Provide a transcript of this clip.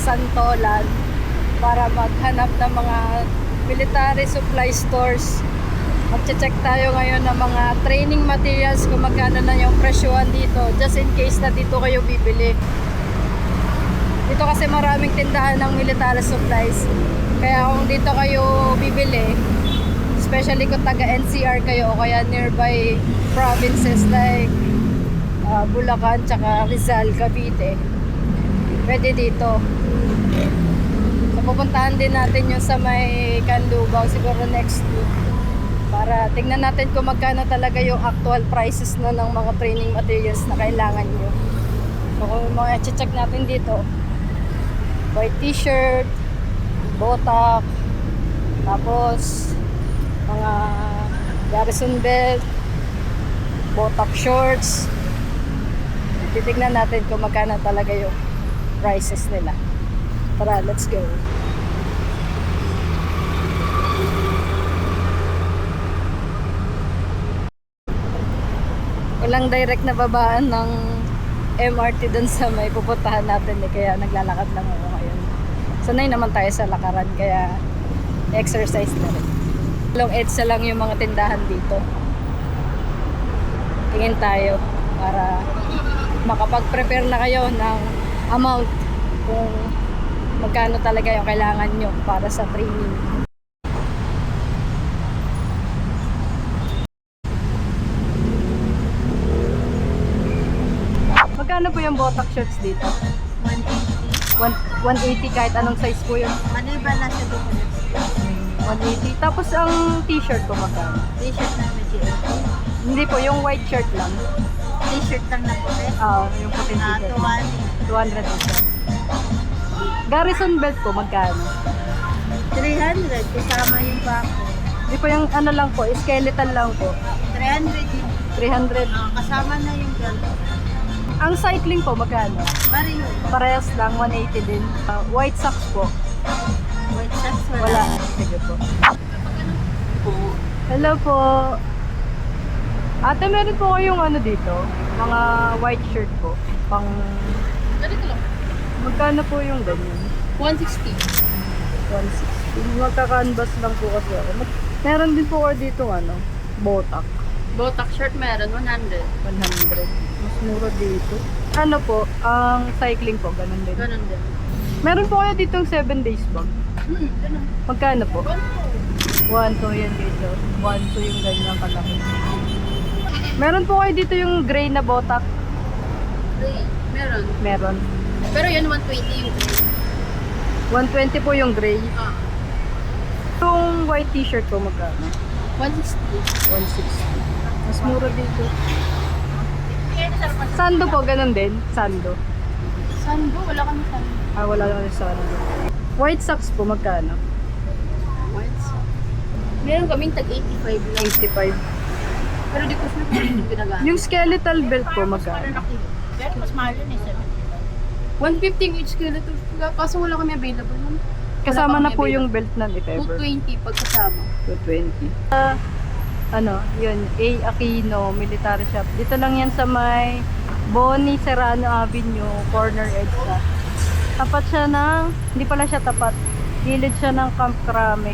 Santolan para maghanap ng mga military supply stores. Magche-check tayo ngayon ng mga training materials kung magkano na yung presyuhan dito, just in case na dito kayo bibili. Dito kasi maraming tindahan ng military supplies, kaya kung dito kayo bibili, especially kung taga NCR kayo o kaya nearby provinces like Bulacan, tsaka Rizal, Cavite, pwede dito. So pupuntahan din natin yung sa may Canlubao siguro next week para tingnan natin kung magkano talaga yung actual prices na ng mga training materials na kailangan nyo. So kung mga check natin dito, white t-shirt, botak, tapos mga garrison belt, botak shorts. Titignan natin kung magkano talaga yung prices nila. Tara, let's go. Walang direct na babaan ng MRT dun sa may pupuntahan natin kaya naglalakad lang ako ngayon. Sanay naman tayo sa lakaran kaya exercise na rin. Long EDSA lang yung mga tindahan dito. Tingin tayo para makapag-prepare na kayo ng amount kung magkano talaga yung kailangan nyo para sa training. Magkano po yung botak shorts dito? 180 kahit anong size po yun. Maniba na siya dito. 180. Tapos ang t-shirt po magkano? T-shirt na may GL. Hindi po, yung white shirt lang. T-shirt lang na puti. Yung puting Na t-shirt. 200. 200 isa. Garrison belt po magkano? 300 kasama yung bako. Hindi po yung ano lang po, skeletal lang po. 300 din. 300. Kasama na yung belt. Ang cycling po magkano? Pareho. Parehas lang, 180 din. White socks po. White socks Wala. Sige po. Hello po. Ate, meron po kayong ano dito? Mga white shirt po. Pang... Ganito lang. Magkano po yung ganyan? 160. 160. Magka-canvas lang po kasi ako. Meron din po ako dito ano, botak. Botak shirt meron, 100. 100. Mas mura dito. Ano po, ang cycling po, ganun din. Ganun din. Meron po kayo ditong 7 days bag. Ganun. Magkano po? 1. 1, 2 yan dito. 1, 2 yung ganyan kalaki. Meron po kayo dito yung gray na botak. Meron. Meron. Pero yun, 120 yung gray. 120 po yung gray. Ah. Yung white t-shirt po magkano? 160. 160. Mas mura dito. Sando po, ganun din. Sando. Sando? Wala kami sando. Wala lang yung sando. White socks po magkano? White socks. Meron kaming tag 85 lang. 85. Pero di ko sure kung yung ginagamit. Yung skeletal belt po magkano? Pero mas mahal yun eh. 150 yung each skeleton. Kaso wala kami available. Kasama na po yung belt nun if ever. 220 pagkasama. 220. Yun, A. Aquino Military Shop. Dito lang yan sa may Boni Serrano Avenue, corner EDSA. Tapat siya ng, hindi pala siya tapat. Gilid siya ng Camp Crame.